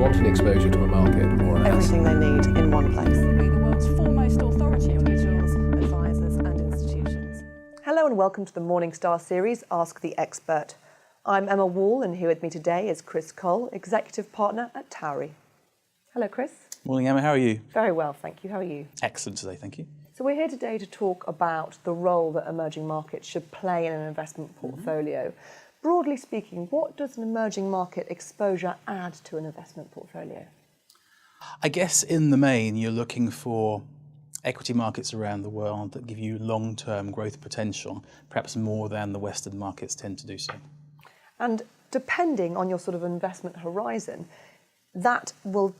want an exposure to a market or an Everything they need in one place. The world's foremost authority on individuals, advisors and institutions. Hello and welcome to the Morningstar series, Ask the Expert. I'm Emma Wall and here with me today is Chris Cole, Executive Partner at Towery. Hello, Chris. Morning, Emma. How are you? Very well, thank you. How are you? Excellent today, thank you. So we're here today to talk about the role that emerging markets should play in an investment portfolio. Broadly speaking, what does an emerging market exposure add to an investment portfolio? I guess in the main, you're looking for equity markets around the world that give you long-term growth potential, perhaps more than the Western markets tend to do so. And depending on your sort of investment horizon, that will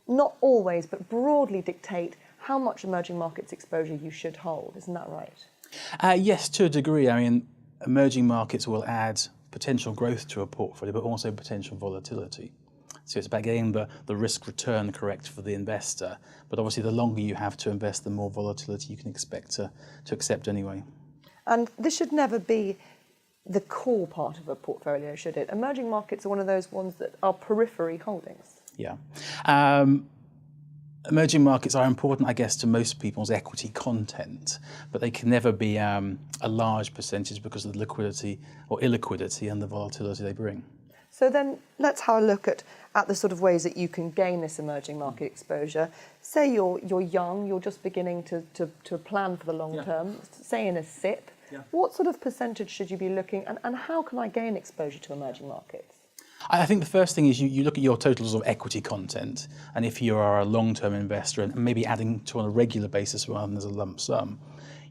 not always, but broadly dictate how much emerging markets exposure you should hold. Isn't that right? Yes, to a degree. I mean, emerging markets will add potential growth to a portfolio, but also potential volatility. So it's about getting the risk return correct for the investor. But obviously, the longer you have to invest, the more volatility you can expect to accept anyway. And this should never be the core part of a portfolio, should it? Emerging markets are one of those ones that are periphery holdings. Yeah. Emerging markets are important, I guess, to most people's equity content, but they can never be a large percentage because of the liquidity or illiquidity and the volatility they bring. So then let's have a look at the sort of ways that you can gain this emerging market exposure. Say you're young, you're just beginning to plan for the long term, say in a SIP. What sort of percentage should you be looking and how can I gain exposure to emerging markets? I think the first thing is you look at your total sort of equity content, and if you are a long-term investor and maybe adding to on a regular basis rather than as a lump sum,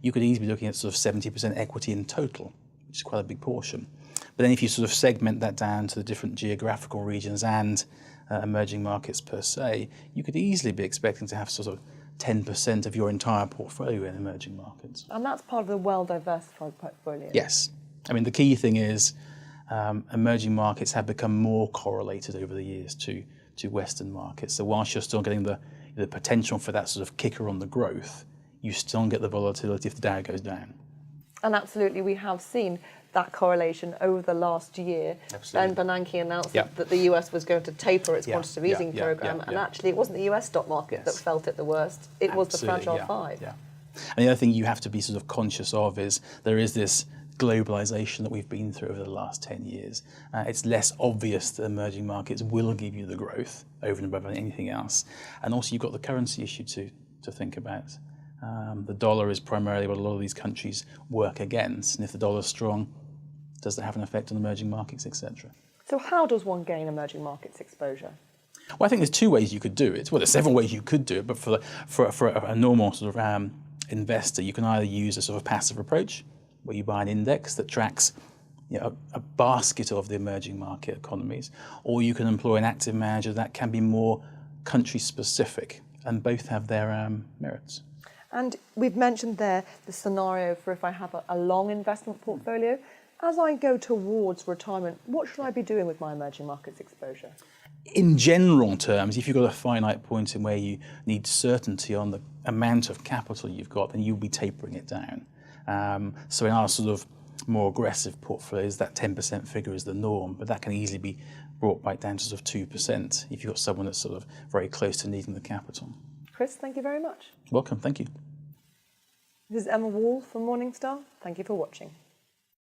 you could easily be looking at sort of 70% equity in total, which is quite a big portion. But then if you sort of segment that down to the different geographical regions and emerging markets per se, you could easily be expecting to have sort of 10% of your entire portfolio in emerging markets. And that's part of the well-diversified portfolio? Yes. I mean, the key thing is emerging markets have become more correlated over the years to Western markets. So whilst you're still getting the potential for that sort of kicker on the growth, you still get the volatility if the Dow goes down. And absolutely, we have seen that correlation over the last year. Ben Bernanke announced that the US was going to taper its quantitative easing program, and actually it wasn't the US stock market that felt it the worst, it was the Fragile Five. Yeah. And the other thing you have to be sort of conscious of is there is this globalization that we've been through over the last 10 years. It's less obvious that emerging markets will give you the growth over and above anything else. And also you've got the currency issue to think about. The dollar is primarily what a lot of these countries work against. And if the dollar's strong, does that have an effect on emerging markets, etc.? So how does one gain emerging markets exposure? Well, I think there's two ways you could do it. Well, there's several ways you could do it, but for a normal sort of investor, you can either use a sort of passive approach, where you buy an index that tracks a basket of the emerging market economies, or you can employ an active manager that can be more country specific, and both have their merits. And we've mentioned there the scenario for if I have a long investment portfolio. As I go towards retirement, what should I be doing with my emerging markets exposure? In general terms, if you've got a finite point in where you need certainty on the amount of capital you've got, then you'll be tapering it down. So in our sort of more aggressive portfolios, that 10% figure is the norm, but that can easily be brought back down to sort of 2% if you've got someone that's sort of very close to needing the capital. Chris, thank you very much. Welcome, thank you. This is Emma Wall from Morningstar. Thank you for watching.